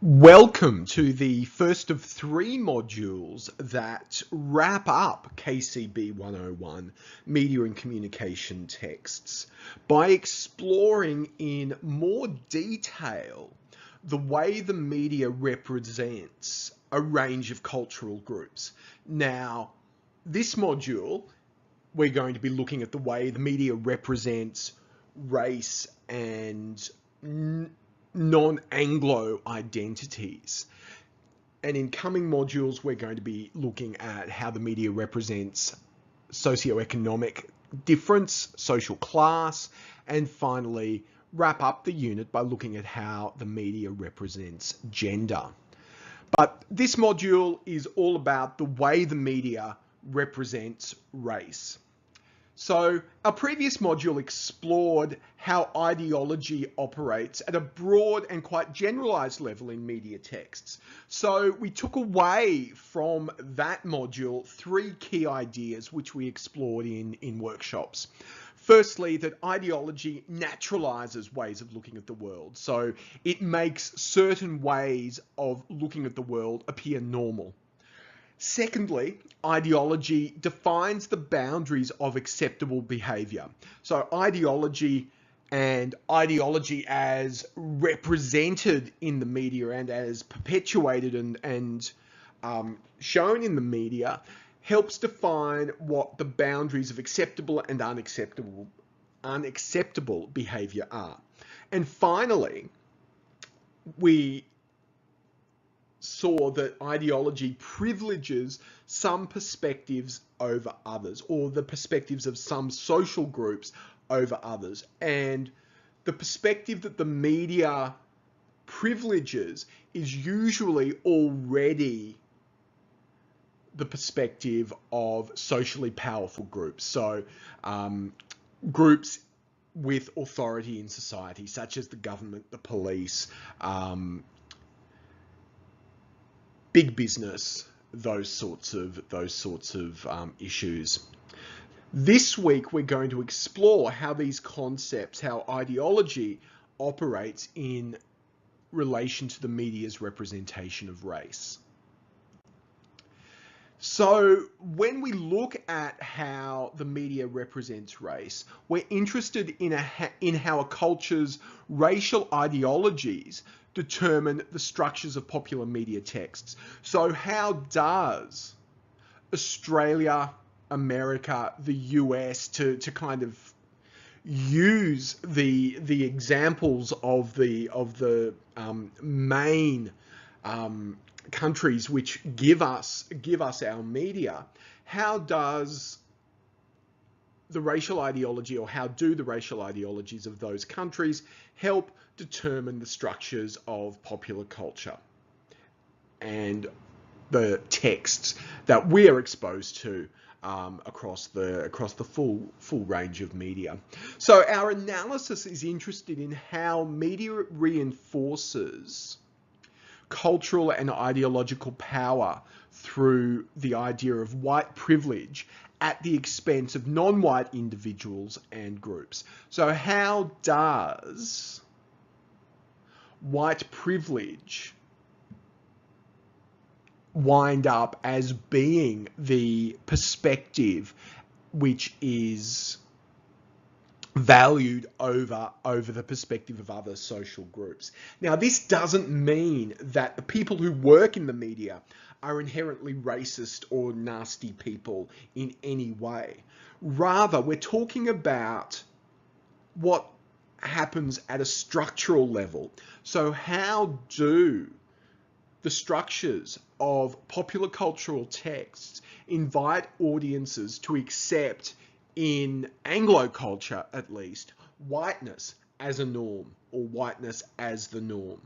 Welcome to the first of three modules that wrap up CYB101 Media and Communication Texts by exploring in more detail the way the media represents a range of cultural groups. Now, this module, we're going to be looking at the way the media represents race and non-Anglo identities. And in coming modules, we're going to be looking at how the media represents socioeconomic difference, social class, and finally wrap up the unit by looking at how the media represents gender. But this module is all about the way the media represents race. So our previous module explored how ideology operates at a broad and quite generalized level in media texts. So we took away from that module three key ideas which we explored in workshops. Firstly, that ideology naturalizes ways of looking at the world. So it makes certain ways of looking at the world appear normal. Secondly, ideology defines the boundaries of acceptable behavior. So ideology as represented in the media and as perpetuated and shown in the media helps define what the boundaries of acceptable and unacceptable behavior are. And finally, we saw that ideology privileges some perspectives over others, or the perspectives of some social groups over others. And the perspective that the media privileges is usually already the perspective of socially powerful groups. So groups with authority in society, such as the government, the police, big business, those sorts of issues. This week, we're going to explore how these concepts, how ideology operates in relation to the media's representation of race. So when we look at how the media represents race, we're interested in how a culture's racial ideologies determine the structures of popular media texts. So how does Australia, America, the US to kind of use the examples of the main countries which give us our media, how does the racial ideology, or how do the racial ideologies of those countries help determine the structures of popular culture and the texts that we are exposed to across the full range of media? So our analysis is interested in how media reinforces cultural and ideological power through the idea of white privilege at the expense of non-white individuals and groups. So how does white privilege wind up as being the perspective which is valued over the perspective of other social groups? Now, this doesn't mean that the people who work in the media are inherently racist or nasty people in any way. Rather, we're talking about what happens at a structural level. So how do the structures of popular cultural texts invite audiences to accept, in Anglo culture at least, whiteness as a norm, or whiteness as the norm?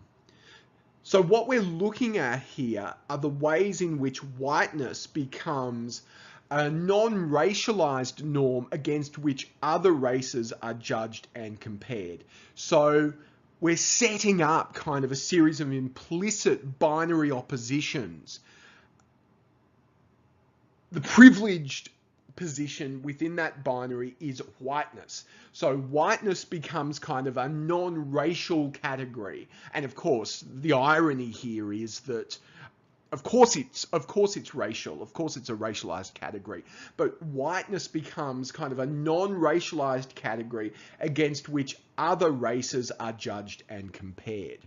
So what we're looking at here are the ways in which whiteness becomes a non-racialized norm against which other races are judged and compared. So we're setting up kind of a series of implicit binary oppositions. The privileged position within that binary is whiteness. So whiteness becomes kind of a non-racial category. And of course, the irony here is that of course it's racial. Of course it's a racialized category. But whiteness becomes kind of a non-racialized category against which other races are judged and compared.